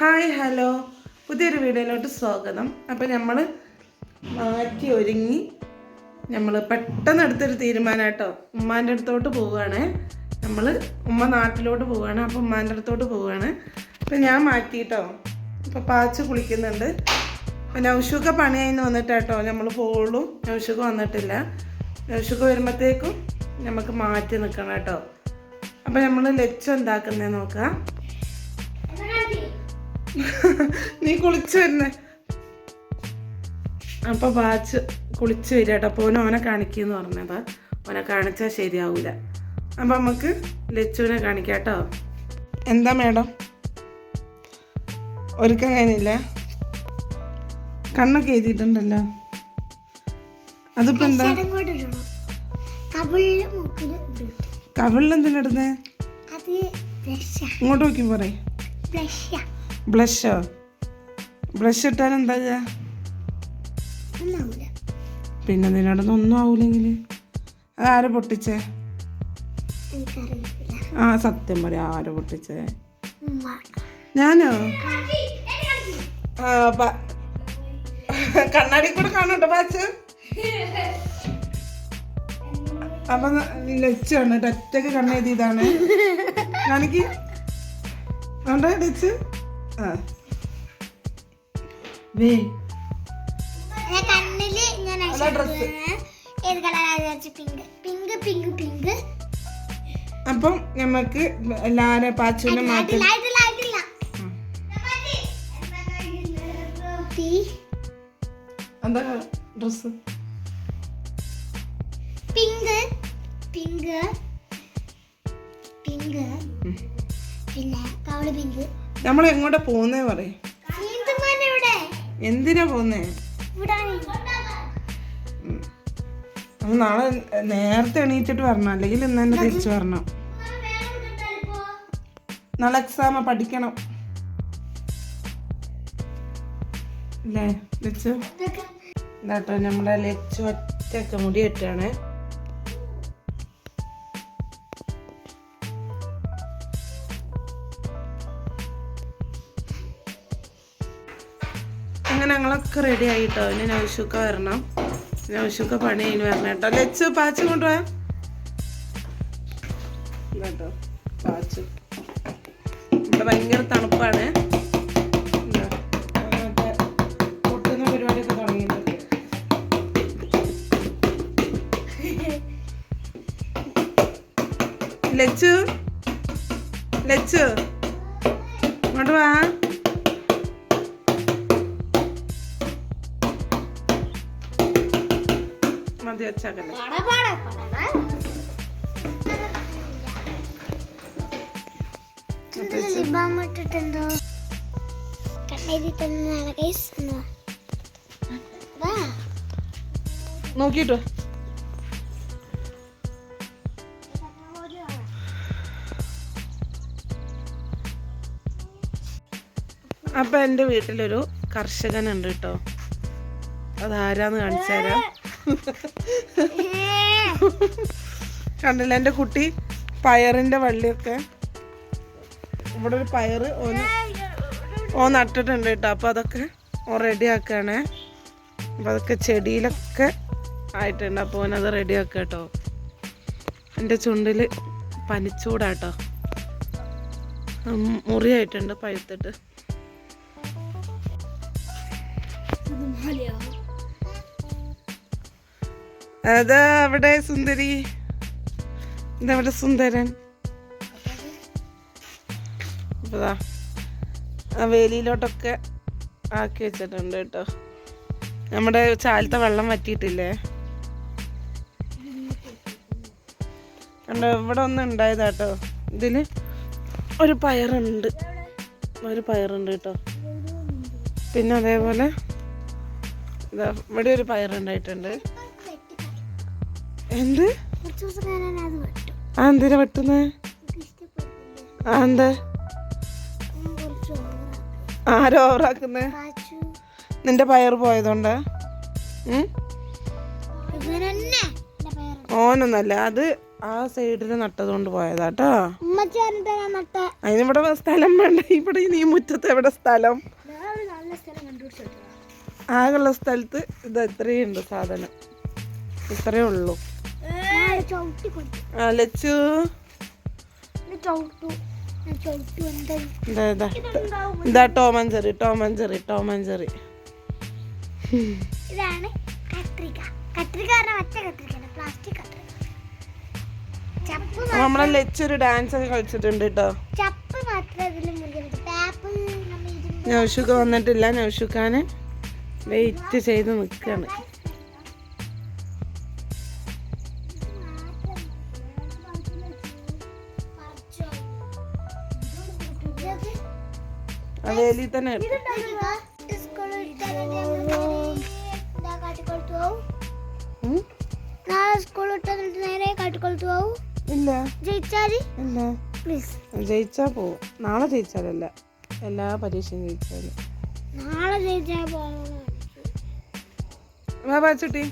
Hi hello, പുതിയൊരു വീഡിയോയിലോട്ട് സ്വാഗതം. അപ്പോൾ നമ്മൾ മാറ്റി ഒരുങ്ങി നമ്മൾ പെട്ടെന്ന് എടുത്തൊരു തീരുമാനം കേട്ടോ. ഉമ്മാൻ്റെ അടുത്തോട്ട് പോവുകയാണ്. നമ്മൾ ഉമ്മ നാട്ടിലോട്ട് പോവുകയാണ്. അപ്പോൾ ഉമ്മാൻ്റെ അടുത്തോട്ട് പോവുകയാണ്. അപ്പോൾ ഞാൻ മാറ്റിയിട്ടോ. ഇപ്പോൾ പാച്ച് കുളിക്കുന്നുണ്ട്. അപ്പോൾ നൗഷുക്ക പണിയായിന്ന് വന്നിട്ട് കേട്ടോ നമ്മൾ പോവുള്ളൂ. നൗഷുക്ക വന്നിട്ടില്ല. നൗഷുക്ക വരുമ്പോഴത്തേക്കും നമുക്ക് മാറ്റി നിൽക്കണം കേട്ടോ. അപ്പോൾ നമ്മൾ ലച്ച എന്താക്കുന്നേ നോക്കാം. നീ കുളിച്ചു വരുന്നേ. അപ്പൊ ബാച്ച് കുളിച്ചു വരിക കേട്ടോ. അപ്പോൾ ഓനെ കാണിക്കുമെന്ന് പറഞ്ഞതാ. ഓനെ കാണിച്ചാൽ ശരിയാവൂല. അപ്പൊ നമുക്ക് ലച്ചുവിനെ കാണിക്കാം കേട്ടോ. എന്താ മേഡം, ഒരുക്കം കഴിഞ്ഞില്ല? കണ്ണൊക്കെ എഴുതിയിട്ടുണ്ടല്ലോ. അതിപ്പോ എന്താ കവിളിലെന്തിനിടുന്നേ? ഇങ്ങോട്ട് നോക്കി പറയും. ബ്ലഷോ? ബ്ലഷ് ഇട്ടാൽ എന്താ പിന്നെ നിന്നോടൊന്നും ഒന്നും ആവൂലെങ്കിൽ അതാര് പൊട്ടിച്ചേ? ആ സത്യം പറയാ, ആര് പൊട്ടിച്ചേ? ഞാനോ? കണ്ണാടി കൂടെ കാണോട്ടോ ബാച്ച്. അപ്പൊ ലച്ചാണ് ഒറ്റക്ക് കണ്ണെഴുതിയതാണ്. കാണിക്ക് ലച്ച്. അപ്പം ഞമ്മക്ക് എല്ലാരെ പാച്ചുവിനെ മാറ്റി. എന്താ ഡ്രസ്? പിങ്ക് പിങ്ക് പിങ്ക് പിന്നെ കവള് പിങ്ക്. നമ്മൾ എങ്ങോട്ടാ പോകുന്നേ പറയും. എന്തിനാ പോകുന്നേ? നാളെ നേരത്തെ എണീറ്റിട്ട് വരണം, അല്ലെങ്കിൽ ഇന്ന് തന്നെ തിരിച്ചു വരണം. നാളെ എക്സാമ, പഠിക്കണം അല്ലേ ലച്ചു? ഇതാട്ടോ നമ്മളെ ലച്ചു ഒറ്റയൊക്കെ മുടി ഇട്ടാണ്. അങ്ങനെ ഞങ്ങളൊക്കെ റെഡി ആയിട്ടോ. ഇനി നൗഷുക്ക വരണം. നൗഷുക്ക പണി അതിന് വരണം കേട്ടോ. ലച്ചു പാച്ച് കൊണ്ടുപോയാ കേട്ടോ. പാച്ച് ഇവിടെ ഭയങ്കര തണുപ്പാണ്. പൊട്ടുന്ന പരിപാടിയൊക്കെ തുടങ്ങിയിട്ടുണ്ട്. ലച്ചു ലച്ചു ഇങ്ങോട്ട് വാ. മതി വെച്ചാക്കല്ലേ. നോക്കിട്ടോ. അപ്പൊ എൻ്റെ വീട്ടിലൊരു കർഷകനുണ്ട് കേട്ടോ. അതാരാന്ന് കാണിച്ചു തരാം. കണ്ടില്ല എൻ്റെ കുട്ടി പയറിൻ്റെ വള്ളിയൊക്കെ. ഇവിടെ ഒരു പയറ് ഓ നട്ടിട്ടുണ്ട് കേട്ടോ. അപ്പോൾ അതൊക്കെ ഓ റെഡി ആക്കുകയാണേ. അപ്പോൾ അതൊക്കെ ചെടിയിലൊക്കെ ആയിട്ടുണ്ട്. അപ്പോൾ ഓനത് റെഡി ആക്കുക കേട്ടോ. എൻ്റെ ചുണ്ടിൽ പനിച്ചൂടാട്ടോ, മുറിയായിട്ടുണ്ട് പഴുത്തിട്ട്. അതാ അവിടെ സുന്ദരി, ഇതവിടെ സുന്ദരൻ. അപ്പതാ ആ വേലിയിലോട്ടൊക്കെ ആക്കി വെച്ചിട്ടുണ്ട് കേട്ടോ. നമ്മുടെ ചാലത്തെ വെള്ളം വറ്റിയിട്ടില്ലേ കണ്ടോ. ഇവിടെ ഒന്നും ഉണ്ടായതാട്ടോ. ഇതിൽ ഒരു പയറുണ്ട് കേട്ടോ. പിന്നെ അതേപോലെ ഇതാ ഇവിടെ ഒരു പയറുണ്ടായിട്ടുണ്ട്. എന്ത്? എന്തിനാ വെട്ടുന്നേ? എന്താ ആരോ ഓവറാക്കുന്നേ? നിന്റെ പയർ പോയതുകൊണ്ടാ? ഓനൊന്നല്ല, അത് ആ സൈഡിൽ നട്ടതുകൊണ്ട് പോയതാട്ടോ. അതിനിവിടെ സ്ഥലം വേണ്ട. ഇവിടെ ഈ മുറ്റത്ത് എവിടെ സ്ഥലം? ആകെയുള്ള സ്ഥലത്ത് ഇത് എത്രയും ഉണ്ട് സാധനം. ഇത്രയേ ഉള്ളൂ. ലച്ചു ഇതാ ടോം ആൻഡ് ജെറി. ഇതാണ് കത്രിക. പ്ലാസ്റ്റിക് കത്രിക. നമ്മളെ ലച്ചൊരു ഡാൻസ് ഒക്കെ കളിച്ചിട്ടുണ്ട് കേട്ടോ. നൗഷുക്ക വന്നിട്ടില്ല. നൗഷുക്കാന് വെയിറ്റ് ചെയ്ത് നിൽക്കാണ്. അതേലി തന്നെ ഇല്ല. ജയിച്ചാ പോവും. നാളെ ജയിച്ചാലല്ല, എല്ലാ പരീക്ഷയും ജയിച്ചാലും. ചുട്ടി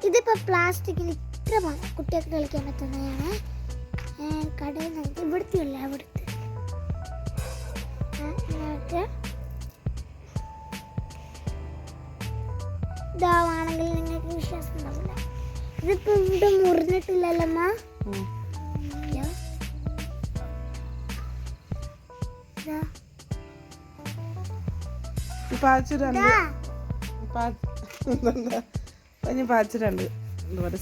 ഇതിപ്പോ പ്ലാസ്റ്റിക്കിന് ഇത്ര കുട്ടികൾക്ക് കളിക്കാൻ പറ്റുന്നതാണ്. കടയിൽ നിന്ന് ഇവിടുത്തെ അല്ല, അവിടുത്തെ ഇതാവാണെങ്കിൽ നിങ്ങൾക്ക് വിശ്വാസം ഉണ്ടാവില്ല. ഇതിപ്പോ ഇവിടെ മുറിഞ്ഞിട്ടില്ലല്ലമ്മ. പാച്ചിട്ടുണ്ട്.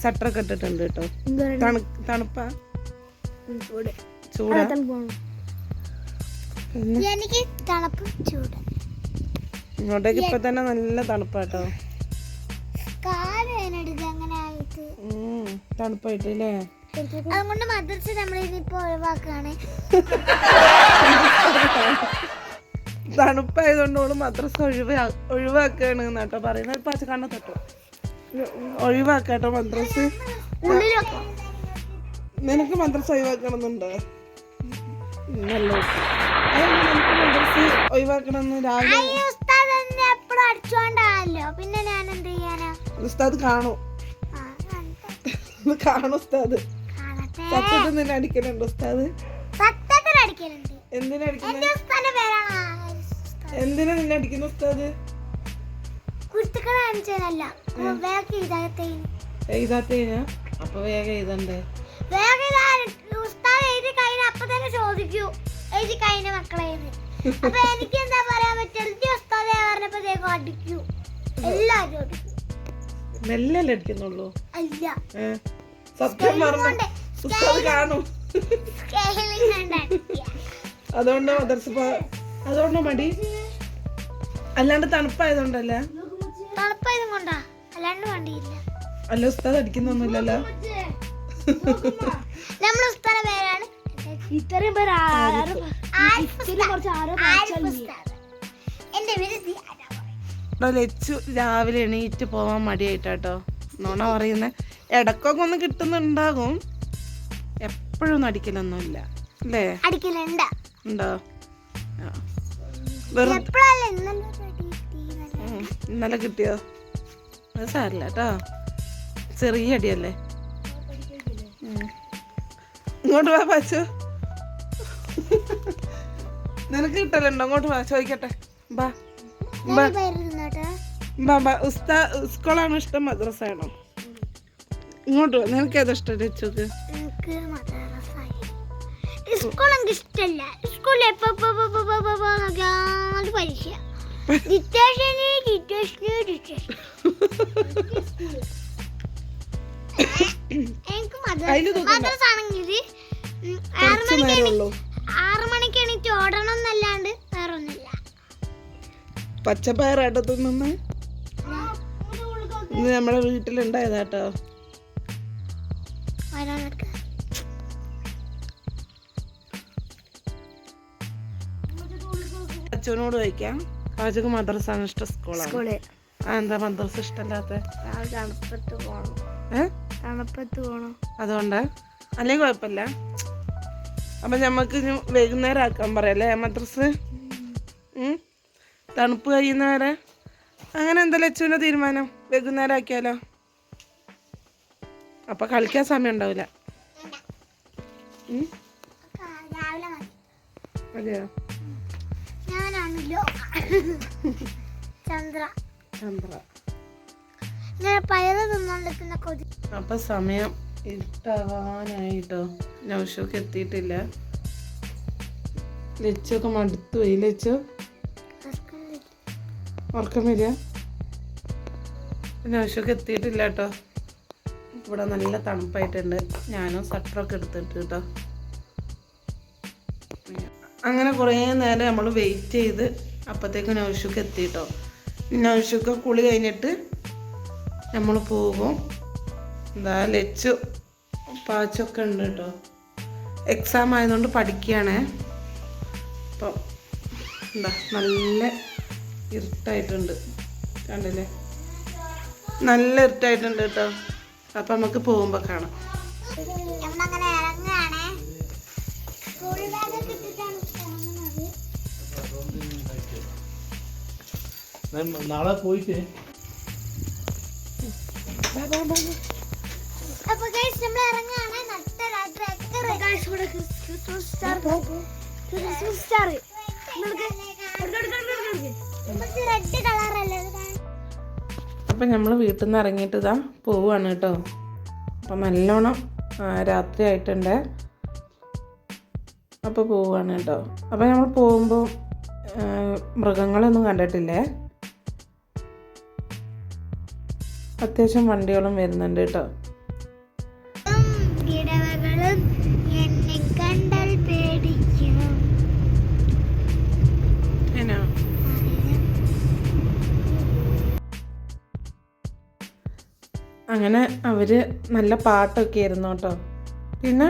സട്ടറൊക്കെ ഇട്ടിട്ടുണ്ട് കേട്ടോ. തണുപ്പാ ചൂടാ? എനിക്ക് തണുപ്പ് ചൂട്. ഇങ്ങോട്ടേക്ക് ഇപ്പൊ തന്നെ നല്ല തണുപ്പാട്ടോ. തണുപ്പായിട്ടല്ലേ? അതുകൊണ്ട് മദ്രസ നമ്മളിപ്പോ ഒഴിവാക്കാണ്. തണുപ്പായതുകൊണ്ട് ഓള് മദ്രസ ഒഴിവാക്കാണ് കേട്ടോ പറയുന്നത്. പാച്ച കണ്ണ തൊട്ടോ ഒഴിവാക്കാട്ടോ മദ്രസ. നിനക്ക് മദ്രസ ഒഴിവാക്കണമെന്നുണ്ടോ? നല്ല മദ്രസ ഒഴിവാക്കണമെന്ന് രാവിലെ പിന്നെ ഞാൻ എന്ത് ചെയ്യാനാ? ഉസ്താദ് കാണൂ. ഉസ്താദ് സത്യത്തിൽ നിന്നെ അടിക്കലുണ്ട്. ഉസ്താദ് എന്തിനാ നിന്നെ അടിക്കുന്ന ഉസ്താദ്? എഴുതാത്തേന അപ്പൊ വേഗം എഴുതണ്ടേ? ചോദിക്കൂ എഴുതി കഴിഞ്ഞ മക്കളെ. അപ്പൊ എനിക്ക് എന്താ പറയാൻ പറ്റുക? അടിക്കൂ, എല്ലാരും അടിക്കൂ. മെല്ലല്ലേ അടിക്കുന്നുള്ളൂ? അല്ല, സത്യം പറഞ്ഞു കാണും. അതുകൊണ്ട് മദർസ അതുകൊണ്ട് മടി, അല്ലാണ്ട് തണുപ്പായതുകൊണ്ടല്ല. തണുപ്പായതും കൊണ്ടാ, അല്ലാണ്ട് വണ്ടിയില്ല. അല്ല ഉസ്താദ് അടിക്കുന്നൊന്നുമില്ലല്ലോ. നമ്മളെ ഉസ്താദിന്റെ പേരാണ് ഇത്രയും പേര്. ലച്ചു രാവിലെ എണീറ്റ് പോവാൻ മടിയായിട്ടാട്ടോ നോണ പറയുന്ന. ഇടക്കൊക്കെ ഒന്ന് കിട്ടുന്നുണ്ടാകും, എപ്പോഴൊന്നും അടിക്കലൊന്നുമില്ല അല്ലേ? ഉണ്ടോ? ഇന്നലെ കിട്ടിയോ? അത് സാരില്ല കേട്ടോ, ചെറിയ അടിയല്ലേ. ഇങ്ങോട്ട് വാ പാച്ചു, നിനക്ക് കിട്ടലുണ്ടോ? അങ്ങോട്ട് വാ ചോദിക്കട്ടെ. ബാ സ്കൂളാണോ ഇഷ്ടം മദ്രസ ആണോ? ഇങ്ങോട്ട് വാ, നിനക്ക് ഏതാ ഇഷ്ടം? ലച്ചുക്ക് സ്കൂളെനിക്ക് ഇഷ്ടല്ല. സ്കൂളിൽ പരീക്ഷ മദ്രസ ആണെങ്കിൽ 6 മണിക്ക് എണീറ്റ് ഓടണം എന്നല്ലാണ്ട് വേറെ ഒന്നുമില്ല. പച്ചപ്പയറാട്ടോ തിന്നുന്ന. ഇന്ന് നമ്മുടെ വീട്ടിലുണ്ടായതാട്ടോ. അച്ഛനോട് ചോദിക്കാം. പാചക മദ്രസാണ് ഇഷ്ടം സ്കൂളാണ്? എന്താ മദ്രസ ഇഷ്ടമല്ലാത്ത? തണുപ്പത്ത് പോണം അതുകൊണ്ടാ? അല്ലെങ്കിൽ കുഴപ്പമില്ല. അപ്പൊ ഞമ്മക്ക് വൈകുന്നേരം ആക്കാൻ പറയല്ലേ മദ്രസ? തണുപ്പ് കഴിയുന്നവരെ അങ്ങനെ എന്താ ലച്ചുവിന്റെ തീരുമാനം? വൈകുന്നേരം ആക്കിയാലോ? അപ്പൊ കളിക്കാൻ സമയം ഉണ്ടാവില്ല. രാവിലെ മതി. അതെയോ? ഞാനാണല്ലോ ചന്ദ്ര ചന്ദ്ര. ഞാൻ പയറ് തിന്നോണ്ടിരിക്കുന്ന കൊതി. അപ്പൊ സമയം ഇരുട്ടാവാനായിട്ടോ. നൗഷൊക്കെ എത്തിയിട്ടില്ല. ലച്ചൊക്കെ മടുത്തു പോയി. ലച്ചു ഉറക്കം വരിക. നൗഷൊക്കെ എത്തിയിട്ടില്ല കേട്ടോ. ഇവിടെ നല്ല തണുപ്പായിട്ടുണ്ട്. ഞാനും സ്വട്ടറൊക്കെ എടുത്തിട്ട് കേട്ടോ. അങ്ങനെ കുറേ നേരം നമ്മൾ വെയിറ്റ് ചെയ്ത് അപ്പോഴത്തേക്ക് നൗഷുക്ക് എത്തിയിട്ടോ. നൗഷുക്ക് കുളി കഴിഞ്ഞിട്ട് നമ്മൾ പോകും. എന്താ ലച്ചു പാച്ചൊക്കെ ഉണ്ട് കേട്ടോ. എക്സാം ആയതുകൊണ്ട് പഠിക്കുകയാണേ. അപ്പം എന്താ നല്ല ഇരുട്ടായിട്ടുണ്ട്, കണ്ടില്ലേ? നല്ല ഇരുട്ടായിട്ടുണ്ട് കേട്ടോ. അപ്പം നമുക്ക് പോകുമ്പോൾ കാണാം. നാളെ പോയിട്ട് അപ്പൊ ഗൈസ് നമ്മൾ ഇറങ്ങാണ്. റെഡ് കളറല്ലേ? അപ്പം നമ്മൾ വീട്ടിൽ നിന്ന് ഇറങ്ങിയിട്ട് ഇതാ പോവുകയാണ് കേട്ടോ. അപ്പം നല്ലോണം രാത്രി ആയിട്ടുണ്ട്. അപ്പോൾ പോവുകയാണ് കേട്ടോ. അപ്പം നമ്മൾ പോകുമ്പോൾ മൃഗങ്ങളൊന്നും കണ്ടിട്ടില്ലേ. അത്യാവശ്യം വണ്ടികളും വരുന്നുണ്ട് കേട്ടോ. ഇടവകളും എന്നെ കണ്ടാൽ പേടിക്കണം. അങ്ങനെ അവർ നല്ല പാട്ടൊക്കെ ആയിരുന്നു കേട്ടോ. പിന്നെ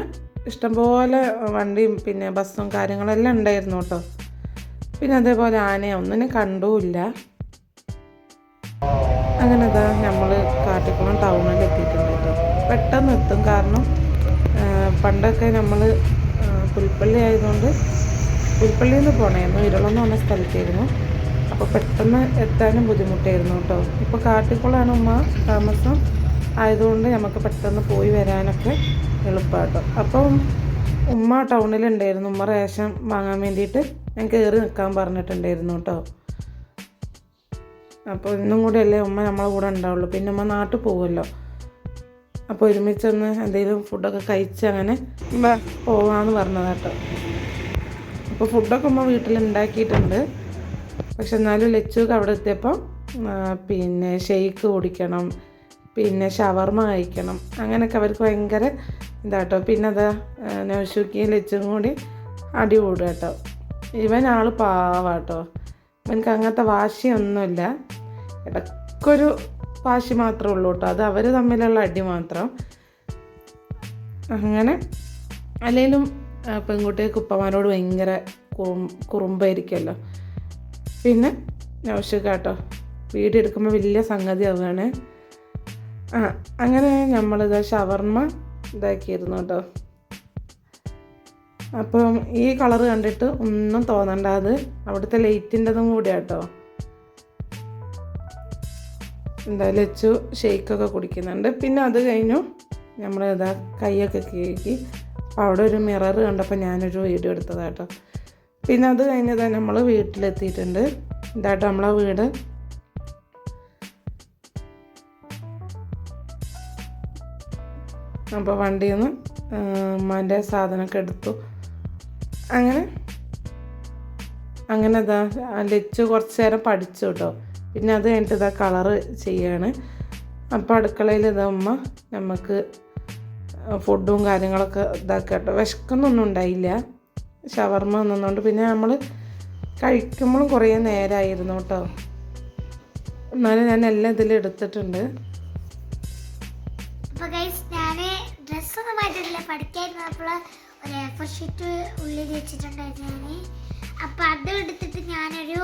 ഇഷ്ടംപോലെ വണ്ടിയും പിന്നെ ബസ്സും കാര്യങ്ങളെല്ലാം ഉണ്ടായിരുന്നു കേട്ടോ. പിന്നെ അതേപോലെ ആനയെ ഒന്നിനെ കണ്ടുമില്ല. അങ്ങനെ ഇതാ നമ്മൾ കാട്ടിക്കുളം ടൗണിൽ എത്തിയിട്ടുണ്ട് കേട്ടോ. പെട്ടെന്ന് എത്തും. കാരണം പണ്ടൊക്കെ നമ്മൾ പുൽപ്പള്ളി ആയതുകൊണ്ട് പുൽപ്പള്ളിയിൽ നിന്ന് പോകണമായിരുന്നു. ഇരുളെന്ന് പറഞ്ഞ സ്ഥലത്തായിരുന്നു. അപ്പോൾ പെട്ടെന്ന് എത്താനും ബുദ്ധിമുട്ടായിരുന്നു കേട്ടോ. ഇപ്പോൾ കാട്ടിക്കുളമാണ് ഉമ്മ താമസം ആയതുകൊണ്ട് നമുക്ക് പെട്ടെന്ന് പോയി വരാനൊക്കെ എളുപ്പമാട്ടോ. അപ്പം ഉമ്മ ടൗണിലുണ്ടായിരുന്നു. ഉമ്മ റേഷൻ വാങ്ങാൻ വേണ്ടിയിട്ട് ഞാൻ കയറി നിൽക്കാൻ പറഞ്ഞിട്ടുണ്ടായിരുന്നു കേട്ടോ. അപ്പോൾ ഇന്നും കൂടെ അല്ലേ ഉമ്മ നമ്മളെ കൂടെ ഉണ്ടാവുള്ളൂ. പിന്നെ ഉമ്മ നാട്ടിൽ പോകുമല്ലോ. അപ്പോൾ ഒരുമിച്ചൊന്ന് എന്തെങ്കിലും ഫുഡൊക്കെ കഴിച്ച് അങ്ങനെ പോവാമെന്ന് പറഞ്ഞതാട്ടോ. അപ്പോൾ ഫുഡൊക്കെ ഉമ്മ വീട്ടിൽ ഉണ്ടാക്കിയിട്ടുണ്ട്. പക്ഷെ എന്നാലും ലച്ചുക്ക് അവിടെ എത്തിയപ്പോൾ പിന്നെ ഷെയ്ക്ക് കുടിക്കണം, പിന്നെ ഷവർമ കഴിക്കണം, അങ്ങനെയൊക്കെ അവർക്ക് ഭയങ്കര ഇതാട്ടോ. പിന്നെ അതാ നൗഷുക്കിയും ലച്ചും കൂടി അടി കൂടുക കേട്ടോ. ഇവൻ ആൾ പാവാട്ടോ. ഇവനക്ക് അങ്ങനത്തെ വാശിയൊന്നുമില്ല. ഇടയ്ക്കൊരു വാശി മാത്രമേ ഉള്ളൂ കേട്ടോ. അത് അവർ തമ്മിലുള്ള അടി മാത്രം. അങ്ങനെ അല്ലെങ്കിലും പെൺകുട്ടികൾക്ക് ഉപ്പമാരോട് ഭയങ്കര കുറുമ്പായിരിക്കുമല്ലോ. പിന്നെ നൗഷുക്കാട്ടോ വീഡിയോ എടുക്കുമ്പോൾ വലിയ സംഗതി ആവുകയാണ്. അങ്ങനെ നമ്മളിത് ഷവർമ ഇതാക്കിയിരുന്നു കേട്ടോ. അപ്പം ഈ കളറ് കണ്ടിട്ട് ഒന്നും തോന്നണ്ട, അത് അവിടുത്തെ ലൈറ്റിൻ്റെതും കൂടിയാട്ടോ. എന്തായാലും ലച്ചു ഷെയ്ക്കൊക്കെ കുടിക്കുന്നുണ്ട്. പിന്നെ അത് കഴിഞ്ഞു നമ്മളിതാ കൈയൊക്കെ കേക്കി. അപ്പോൾ അവിടെ ഒരു മിറർ കണ്ടപ്പോൾ ഞാനൊരു വീഡിയോ എടുത്തതാട്ടോ. പിന്നെ അത് കഴിഞ്ഞതാ നമ്മൾ വീട്ടിലെത്തിയിട്ടുണ്ട്. ഇതാട്ടോ നമ്മളെ വീട്. അപ്പോൾ വണ്ടിയിൽ നിന്ന് ഉമ്മാൻ്റെ സാധനമൊക്കെ എടുത്തു. അങ്ങനെ ഇതാ ലച്ചു കുറച്ച് നേരം പഠിച്ചു കേട്ടോ. പിന്നെ അത് കഴിഞ്ഞിട്ട് ഇതാ കളറ് ചെയ്യാണ്. അപ്പോൾ അടുക്കളയിൽ ഇതാ ഉമ്മ നമുക്ക് ഫുഡും കാര്യങ്ങളൊക്കെ ഇതാക്കുക കേട്ടോ. വിശക്കുന്നൊന്നും ഉണ്ടായില്ല, ഷവർമ ഒന്നുകൊണ്ട്. പിന്നെ നമ്മൾ കഴിക്കുമ്പോഴും കുറേ നേരമായിരുന്നു കേട്ടോ. എന്നാലും ഞാൻ എല്ലാം ഇതിൽ എടുത്തിട്ടുണ്ട്. ഡ്രസ്സൊന്നും മാറ്റിട്ടില്ല, പഠിക്കായിരുന്നപ്പോൾ ഒരു എ4 ഷീറ്റ് ഉള്ളിൽ വെച്ചിട്ടുണ്ടായിരുന്നു ഞാൻ. അപ്പം അത് എടുത്തിട്ട് ഞാനൊരു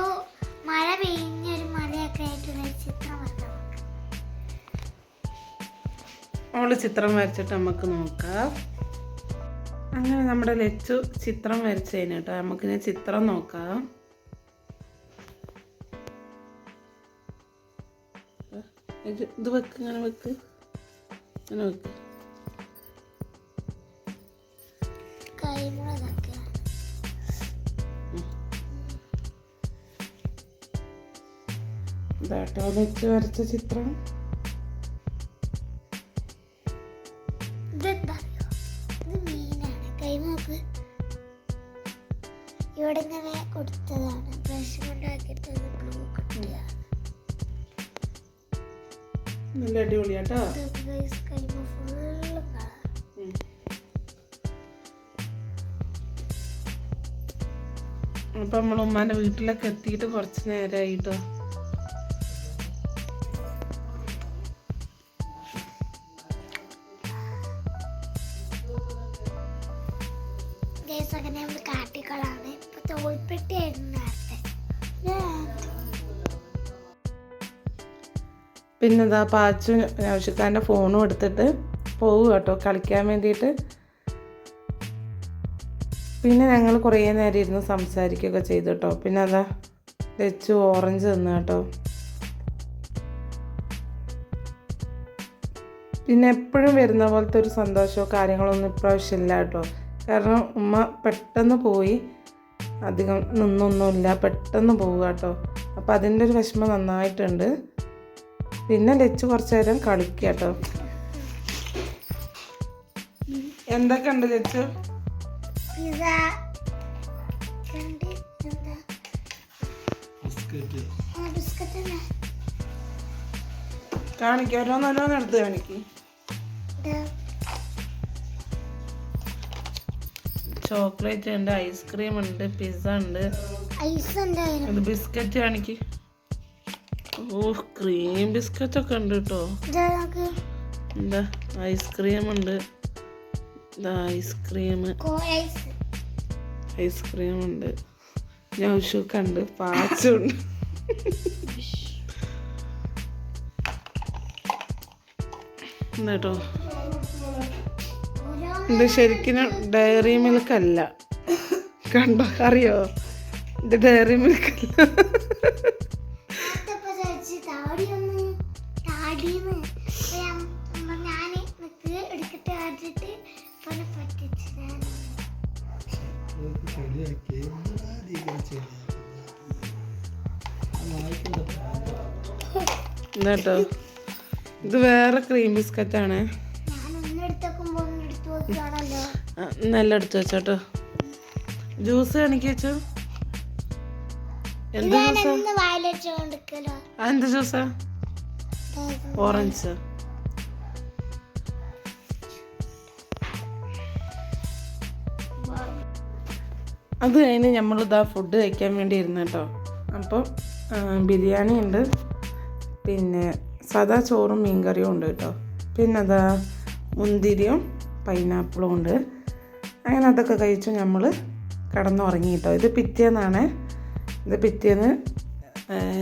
മഴ പെയ്ഞ്ഞൊരു മലയൊക്കെ ആയിട്ടൊരു ചിത്രം വരക്കാം. അവള് ചിത്രം വരച്ചിട്ട് നമുക്ക് നോക്കാം. അങ്ങനെ നമ്മുടെ ലച്ചു ചിത്രം വരച്ചതിന് കേട്ടോ. നമുക്കിനി ചിത്രം നോക്കാം. ഇത് വെക്ക്, ഇങ്ങനെ വെക്ക്, ഇങ്ങനെ വെക്ക്. കൈമുളകൊക്കെ ഇതാട്ടോ വെച്ച് വരച്ച ചിത്രം. ഇതെന്താ അറിയോ? ഇത് മീനാണ്. കൈമുളക് ഇവിടെ ഇങ്ങനെ കൊടുത്തതാണ്. ബ്രഷ് കൊണ്ടാക്കിയിട്ട് ബ്ലൂ കിട്ടിയ നല്ല അടിപൊളിയാട്ടോ. കൈമ ഫുള്ള് കളർ. അപ്പം നമ്മൾ ഉമ്മാൻ്റെ വീട്ടിലൊക്കെ എത്തിയിട്ട് കുറച്ച് നേരമായിട്ടോ. അങ്ങനെ നമ്മൾ കാട്ടിക്കളാണ്. ഇപ്പൊ തോൽപ്പെട്ടിയായിരുന്നു നേരത്തെ. പിന്നെ ഇതാ പാച്ചു ആവശ്യക്കാരൻ്റെ ഫോണും എടുത്തിട്ട് പോകും കേട്ടോ കളിക്കാൻ വേണ്ടിയിട്ട്. പിന്നെ ഞങ്ങൾ കുറേ നേരം ഇരുന്ന് സംസാരിക്കുകയൊക്കെ ചെയ്തു കേട്ടോ. പിന്നെ അതാ ലച്ചു ഓറഞ്ച് തന്നു കേട്ടോ. പിന്നെ എപ്പോഴും വരുന്ന പോലത്തെ ഒരു സന്തോഷമോ കാര്യങ്ങളൊന്നും ഇപ്രാവശ്യം ഇല്ല കേട്ടോ. കാരണം ഉമ്മ പെട്ടെന്ന് പോയി, അധികം നിന്നൊന്നുമില്ല, പെട്ടെന്ന് പോവുക കേട്ടോ. അപ്പം അതിൻ്റെ ഒരു വിഷമം നന്നായിട്ടുണ്ട്. പിന്നെ ലച്ചു കുറച്ച് നേരം കളിക്കുക കേട്ടോ. എന്തൊക്കെ ഉണ്ട് ലച്ചു? പിസ്സ ബിസ്ക്കറ്റ് കാണിക്കുക, ഓരോന്നോരോന്ന് എടുത്ത് കാണിക്കും. ചോക്ലേറ്റ് ഉണ്ട്, ഐസ്ക്രീം ഉണ്ട്, പിസ്സ ഉണ്ട്, ഇത് ബിസ്ക്കറ്റ് കാണിക്ക്. ഓ ക്രീം ബിസ്ക്കറ്റ് ഒക്കെ ഉണ്ട് കേട്ടോ. എന്താ ഐസ്ക്രീം ഉണ്ട്, ഐസ്ക്രീം ഉണ്ട്, നൗഷൂക്ക് ഉണ്ട്, പാച്ചുണ്ട്. കേട്ടോ ഇത് ശരിക്കും ഡയറി മിൽക്ക് അല്ല, കണ്ടോ അറിയോ? ഇത് ഡയറി മിൽക്ക് അല്ല. കേട്ടോ ഇത് വേറെ ക്രീം ബിസ്ക്കറ്റാണ്. നല്ല എടുത്ത് വെച്ചോട്ടോ. ജ്യൂസ് കാണിക്ക് വെച്ചോ. എന്ത് ജ്യൂസാ? എന്ത് ജ്യൂസാ? ഓറഞ്ച്. അത് കഴിഞ്ഞ് നമ്മളിതാ ഫുഡ് കഴിക്കാൻ വേണ്ടി ഇരുന്നു കേട്ടോ. അപ്പോൾ ബിരിയാണി ഉണ്ട്, പിന്നെ സാദാ ചോറും മീൻകറിയും ഉണ്ട് കേട്ടോ. പിന്നെ അതാ മുന്തിരിയും പൈനാപ്പിളും ഉണ്ട്. അങ്ങനെ അതൊക്കെ കഴിച്ചു നമ്മൾ കിടന്നുറങ്ങി കേട്ടോ. ഇത് പിറ്റേന്നാണ്, ഇത് പിറ്റേന്ന്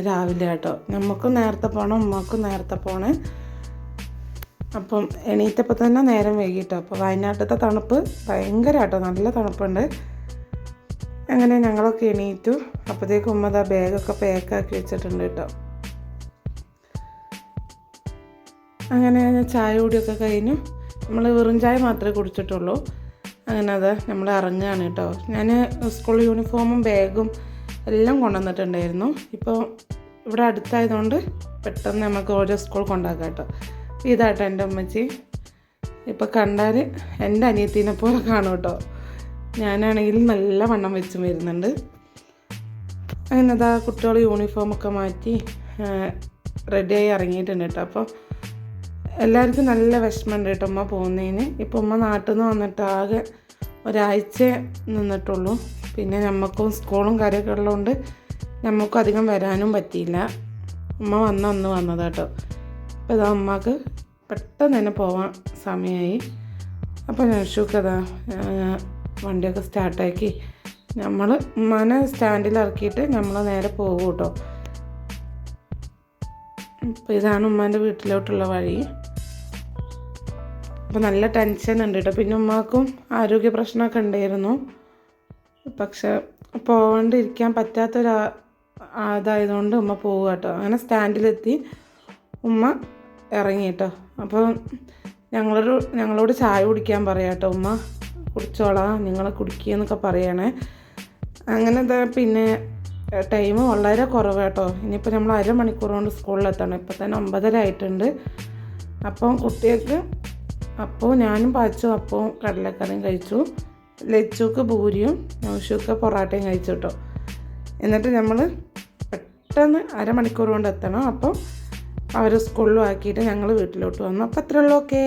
രാവിലെ കേട്ടോ. നമുക്കും നേരത്തെ പോകണം, ഉമ്മക്കും നേരത്തെ പോകണം. അപ്പം എണീറ്റപ്പോൾ തന്നെ നേരം വൈകിട്ടോ. അപ്പോൾ വയനാട്ടിലത്തെ തണുപ്പ് ഭയങ്കര കേട്ടോ, നല്ല തണുപ്പുണ്ട്. അങ്ങനെ ഞങ്ങളൊക്കെ എണീറ്റു. അപ്പോഴത്തേക്കും ഉമ്മ ദാ ബാഗൊക്കെ പാക്കാക്കി വെച്ചിട്ടുണ്ട് കേട്ടോ. അങ്ങനെ ചായ കൂടിയൊക്കെ കഴിഞ്ഞു. നമ്മൾ വെറും ചായ മാത്രമേ കുടിച്ചിട്ടുള്ളൂ. അങ്ങനെ അത് നമ്മൾ ഇറങ്ങുകയാണ് കേട്ടോ. ഞാൻ സ്കൂൾ യൂണിഫോമും ബാഗും എല്ലാം കൊണ്ടുവന്നിട്ടുണ്ടായിരുന്നു. ഇപ്പോൾ ഇവിടെ അടുത്തായതുകൊണ്ട് പെട്ടെന്ന് നമുക്ക് ഓരോ സ്കൂൾ കൊണ്ടാക്കാം കേട്ടോ. ഇതാട്ടോ എൻ്റെ അമ്മച്ചി. ഇപ്പോൾ കണ്ടാൽ എൻ്റെ അനിയത്തിനെ പോലെ കാണും കേട്ടോ. ഞാനാണെങ്കിൽ നല്ല വണ്ണം വെച്ചും വരുന്നുണ്ട്. അങ്ങനെ അതാ കുട്ടികൾ യൂണിഫോമൊക്കെ മാറ്റി റെഡിയായി ഇറങ്ങിയിട്ടുണ്ട് കേട്ടോ. അപ്പോൾ എല്ലാവർക്കും നല്ല വിഷമമുണ്ട് കേട്ടോ ഉമ്മ പോകുന്നതിന്. ഇപ്പോൾ ഉമ്മ നാട്ടിൽ നിന്ന് വന്നിട്ട് ആകെ ഒരാഴ്ച നിന്നിട്ടുള്ളൂ. പിന്നെ നമുക്കും സ്കൂളും കാര്യമൊക്കെ ഉള്ളതുകൊണ്ട് നമുക്കും അധികം വരാനും പറ്റിയില്ല. ഉമ്മ അന്ന് വന്നതാട്ടോ. അപ്പോൾ ഇതാ ഉമ്മക്ക് പെട്ടെന്ന് തന്നെ പോവാൻ സമയമായി. അപ്പോൾ നൗഷൂക്കതാ വണ്ടിയൊക്കെ സ്റ്റാർട്ടാക്കി നമ്മൾ ഉമ്മാനെ സ്റ്റാൻഡിൽ ഇറക്കിയിട്ട് നമ്മൾ നേരെ പോകും കേട്ടോ. അപ്പോൾ ഇതാണ് ഉമ്മാൻ്റെ വീട്ടിലോട്ടുള്ള വഴി. അപ്പോൾ നല്ല ടെൻഷൻ ഉണ്ട് കേട്ടോ. പിന്നെ ഉമ്മാക്കും ആരോഗ്യ പ്രശ്നമൊക്കെ ഉണ്ടായിരുന്നു. പക്ഷെ പോകാണ്ടിരിക്കാൻ പറ്റാത്തൊരു അതായതുകൊണ്ട് ഉമ്മ പോവുക കേട്ടോ. അങ്ങനെ സ്റ്റാൻഡിലെത്തി ഉമ്മ ഇറങ്ങി കേട്ടോ. അപ്പോൾ ഞങ്ങളോട് ചായ കുടിക്കാൻ പറയാം കേട്ടോ. ഉമ്മ കുടിച്ചോളാം, നിങ്ങൾ കുടിക്കുകയെന്നൊക്കെ പറയണേ. അങ്ങനെ പിന്നെ ടൈം വളരെ കുറവ് കേട്ടോ. ഇനിയിപ്പോൾ നമ്മൾ അരമണിക്കൂർ കൊണ്ട് സ്കൂളിലെത്തണം. ഇപ്പോൾ തന്നെ 9:30 ആയിട്ടുണ്ട്. അപ്പം കുട്ടികൾക്ക് അപ്പോൾ ഞാനും പാച്ചു അപ്പവും കടലക്കറിയും കഴിച്ചു. ലച്ചുക്ക് പൂരിയും നൗഷുക്ക് പൊറാട്ടയും കഴിച്ചു കേട്ടോ. എന്നിട്ട് നമ്മൾ പെട്ടെന്ന് അരമണിക്കൂർ കൊണ്ട് എത്തണം. അപ്പം അവർ സ്കൂളിലും ആക്കിയിട്ട് ഞങ്ങൾ വീട്ടിലോട്ട് വന്നു. അപ്പോൾ അത്രേ ഉള്ളൂ. ഓക്കേ.